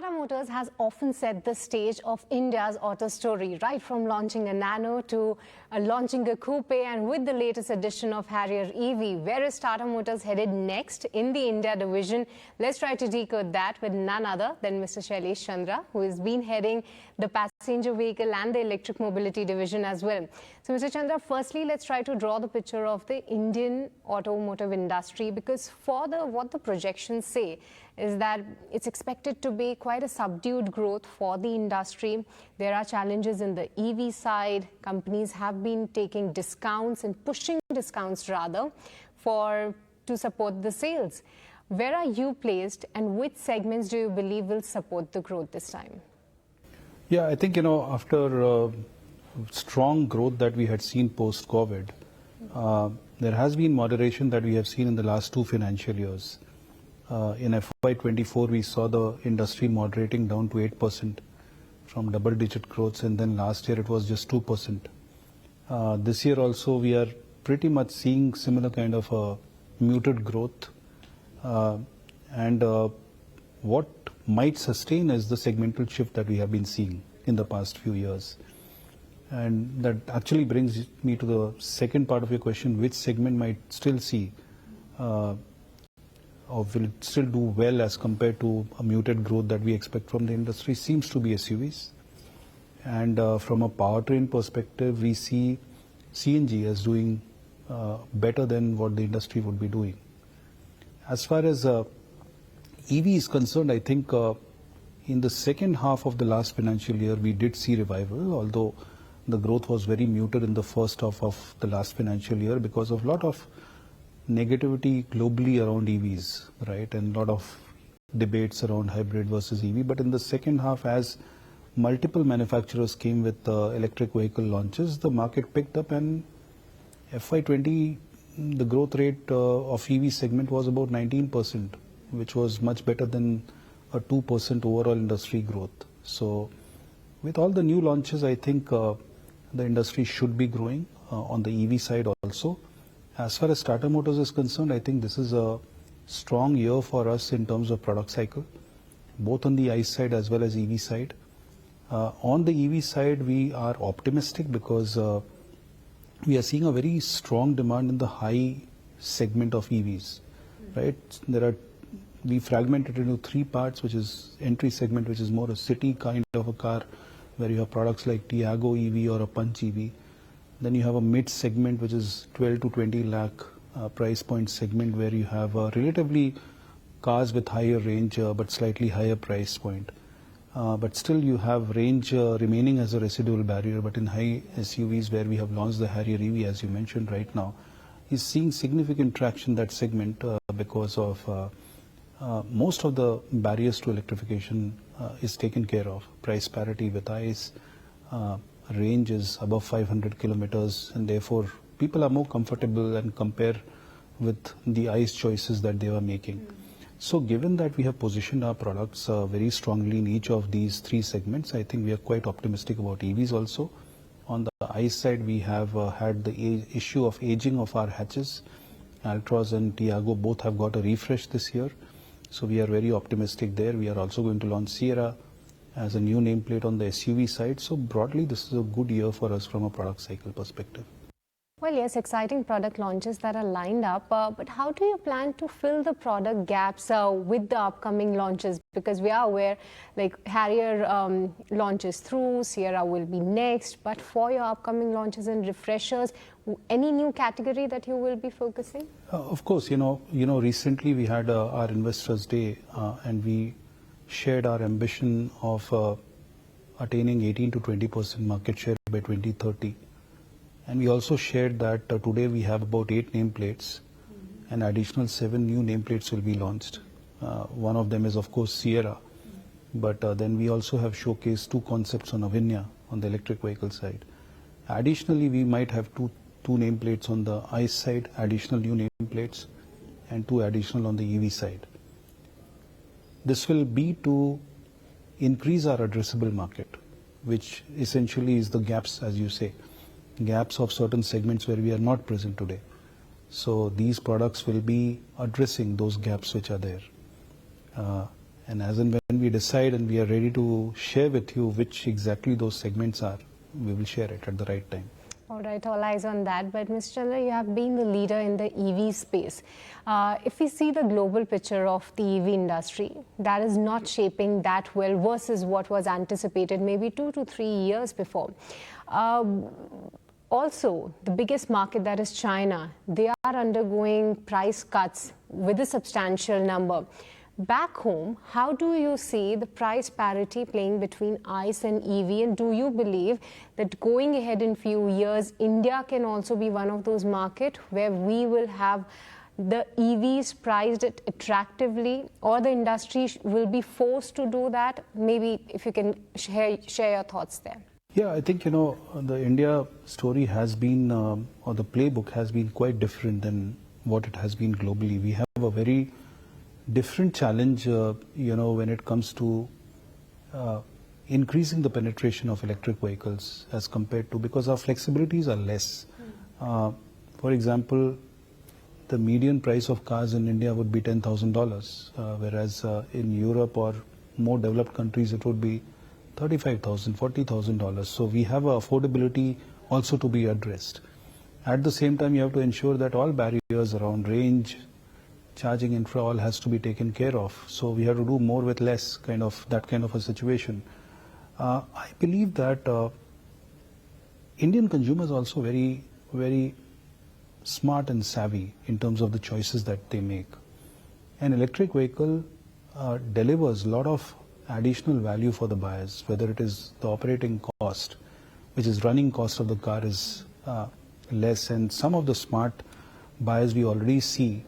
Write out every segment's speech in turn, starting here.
Tata Motors has often set the stage of India's auto story, right from launching a Nano to launching a coupe, and with the latest edition of Harrier EV. Where is Tata Motors headed next in the India division? Let's try to decode that with none other than Mr. Shailesh Chandra, who has been heading the passenger vehicle and the electric mobility division as well. So, Mr. Chandra, firstly, let's try to draw the picture of the Indian automotive industry, because what the projections say is that it's expected to be quite a subdued growth for the industry. There are challenges in the EV side. Companies have been taking discounts and pushing discounts rather to support the sales. Where are you placed, and which segments do you believe will support the growth this time? Yeah, I think, after strong growth that we had seen post-COVID, there has been moderation that we have seen in the last 2 financial years. In FY24, we saw the industry moderating down to 8% from double-digit growths, and then last year it was just 2%. This year also we are pretty much seeing similar kind of muted growth, and what might sustain is the segmental shift that we have been seeing in the past few years. And that actually brings me to the second part of your question: which segment might still see or will it still do well as compared to a muted growth that we expect from the industry? Seems to be SUVs. And from a powertrain perspective, we see CNG as doing better than what the industry would be doing. As far as EV is concerned, I think in the second half of the last financial year, we did see revival, although the growth was very muted in the first half of the last financial year because of a lot of negativity globally around EVs, right, and a lot of debates around hybrid versus EV. But in the second half, as multiple manufacturers came with electric vehicle launches, the market picked up, and FY20, the growth rate of EV segment was about 19%, which was much better than a 2% overall industry growth. So with all the new launches, I think the industry should be growing on the EV side also. As far as Tata Motors is concerned, I think this is a strong year for us in terms of product cycle, both on the ICE side as well as EV side. On the EV side, we are optimistic because we are seeing a very strong demand in the high segment of EVs, right? We fragmented into 3 parts, which is entry segment, which is more a city kind of a car, where you have products like Tiago EV or a Punch EV. Then you have a mid segment, which is 12 to 20 lakh price point segment, where you have relatively cars with higher range but slightly higher price point. But still you have range remaining as a residual barrier. But in high SUVs, where we have launched the Harrier EV, as you mentioned right now, is seeing significant traction that segment because of most of the barriers to electrification is taken care of. Price parity with ICE, range is above 500 kilometers, and therefore people are more comfortable and compare with the ICE choices that they are making. So given that we have positioned our products very strongly in each of these 3 segments, I think we are quite optimistic about EVs also. On the ICE side, we have had the issue of aging of our hatches. Altroz and Tiago both have got a refresh this year, so we are very optimistic there. We are also going to launch Sierra as a new nameplate on the SUV side. So broadly, this is a good year for us from a product cycle perspective. Well, yes, exciting product launches that are lined up. But how do you plan to fill the product gaps with the upcoming launches? Because we are aware, like Harrier launches through, Sierra will be next. But for your upcoming launches and refreshers, any new category that you will be focusing? Of course, recently we had our Investors Day, and we shared our ambition of attaining 18 to 20% market share by 2030. And we also shared that today we have about 8 nameplates, and additional 7 new nameplates will be launched. One of them is, of course, Sierra. But then we also have showcased 2 concepts on Avinya on the electric vehicle side. Additionally, we might have two nameplates on the ICE side, additional new nameplates, and 2 additional on the EV side. This will be to increase our addressable market, which essentially is the gaps, as you say, gaps of certain segments where we are not present today. So these products will be addressing those gaps which are there. And as and when we decide and we are ready to share with you which exactly those segments are, we will share it at the right time. All right, all eyes on that. But Mr. Chandra, you have been the leader in the EV space. If we see the global picture of the EV industry, that is not shaping that well versus what was anticipated maybe 2 to 3 years before. Also, the biggest market, that is China, they are undergoing price cuts with a substantial number. Back home, how do you see the price parity playing between ICE and EV? And do you believe that going ahead in few years, India can also be one of those markets where we will have the EVs priced attractively, or the industry will be forced to do that? Maybe if you can share your thoughts there. Yeah, I think, the India story has been, or the playbook has been quite different than what it has been globally. We have a very different challenge, when it comes to increasing the penetration of electric vehicles as compared to, because our flexibilities are less. For example, the median price of cars in India would be $10,000, whereas in Europe or more developed countries it would be $35,000, $40,000. So we have affordability also to be addressed. At the same time, you have to ensure that all barriers around range, charging infra, all has to be taken care of. So we have to do more with less, that kind of a situation. I believe that Indian consumers are also very, very smart and savvy in terms of the choices that they make. An electric vehicle delivers a lot of additional value for the buyers, whether it is the operating cost, which is running cost of the car is less, and some of the smart buyers we already see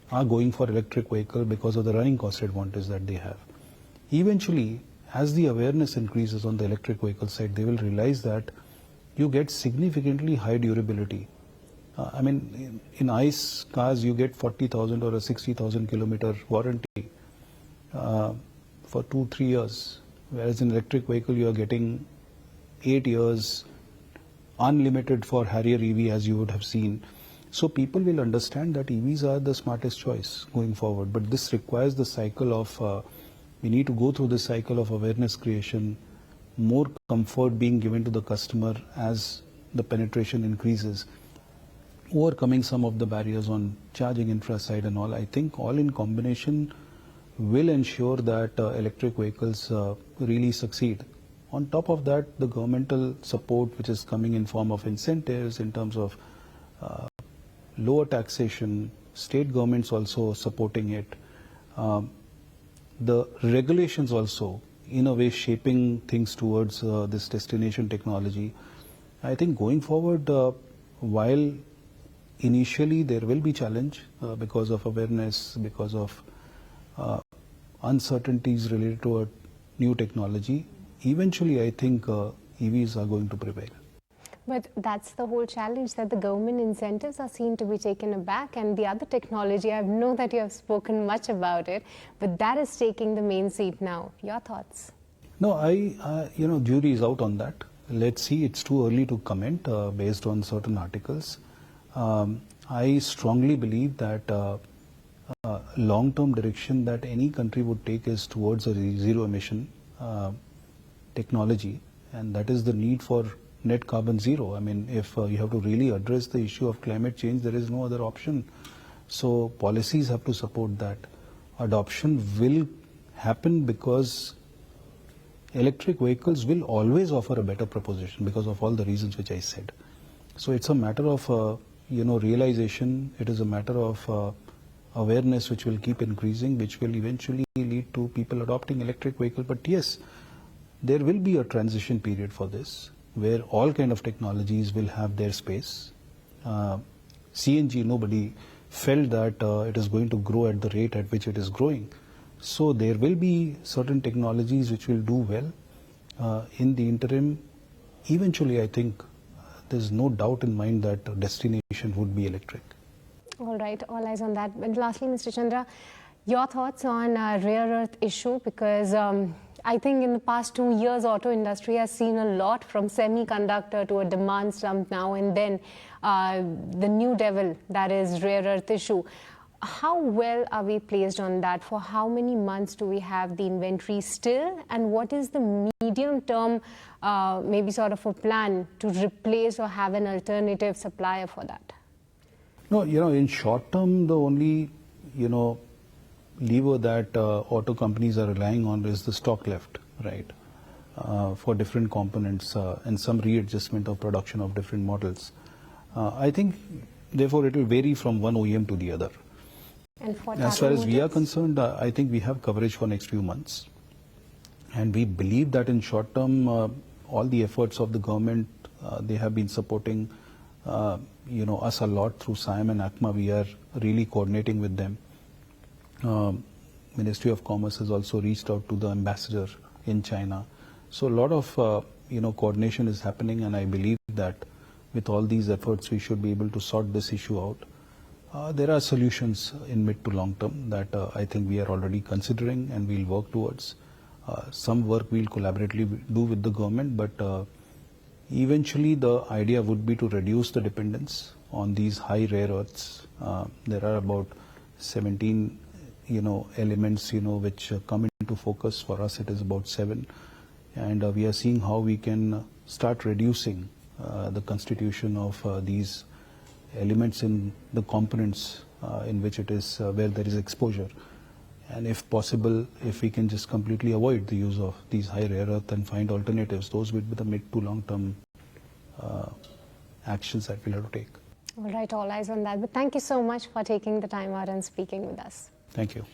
are going for electric vehicle because of the running cost advantage that they have. Eventually, as the awareness increases on the electric vehicle side, they will realize that you get significantly high durability. In ICE cars, you get 40,000 or a 60,000 kilometer warranty for 2-3 years, whereas in electric vehicle you are getting 8 years, unlimited for Harrier EV, as you would have seen. So people will understand that EVs are the smartest choice going forward. But this requires the cycle of, we need to go through the cycle of awareness creation, more comfort being given to the customer as the penetration increases, overcoming some of the barriers on charging infra side and all. I think all in combination will ensure that electric vehicles really succeed. On top of that, the governmental support which is coming in form of incentives, in terms of lower taxation, state governments also supporting it, the regulations also in a way shaping things towards this destination technology. I think going forward, while initially there will be challenge because of awareness, because of uncertainties related to a new technology, eventually I think EVs are going to prevail. But that's the whole challenge, that the government incentives are seen to be taken aback, and the other technology, I know that you have spoken much about it, but that is taking the main seat now. Your thoughts? No, jury is out on that. Let's see, it's too early to comment based on certain articles. I strongly believe that long-term direction that any country would take is towards a zero emission technology, and that is the need for net carbon zero. If you have to really address the issue of climate change, there is no other option. So policies have to support that. Adoption will happen because electric vehicles will always offer a better proposition because of all the reasons which I said. So it's a matter of realization. It is a matter of awareness which will keep increasing, which will eventually lead to people adopting electric vehicle. But yes, there will be a transition period for this, where all kind of technologies will have their space. CNG, nobody felt that it is going to grow at the rate at which it is growing. So there will be certain technologies which will do well. In the interim, eventually I think there's no doubt in mind that destination would be electric. All right, all eyes on that. And lastly, Mr. Chandra, your thoughts on rare earth issue, because I think in the past 2 years, auto industry has seen a lot, from semiconductor to a demand slump now, and then the new devil, that is rare earth issue. How well are we placed on that? For how many months do we have the inventory still? And what is the medium term, maybe sort of a plan to replace or have an alternative supplier for that? No, in short term, the only, lever that auto companies are relying on is the stock left, right? For different components and some readjustment of production of different models. I think, therefore, it will vary from one OEM to the other. And for as far as we are concerned, I think we have coverage for next few months. And we believe that in short term, all the efforts of the government, they have been supporting, us a lot through SIAM and ACMA. We are really coordinating with them. Ministry of Commerce has also reached out to the ambassador in China. So a lot of, coordination is happening, and I believe that with all these efforts, we should be able to sort this issue out. There are solutions in mid to long term that I think we are already considering and we'll work towards. Some work we'll collaboratively do with the government, but eventually the idea would be to reduce the dependence on these high rare earths. There are about 17, elements, which come into focus. For us, it is about 7. And we are seeing how we can start reducing the constitution of these elements in the components in which it is where there is exposure, and if possible, if we can just completely avoid the use of these high rare earth and find alternatives, those would be the mid to long term actions that we'll have to take. All right, all eyes on that. But thank you so much for taking the time out and speaking with us. Thank you.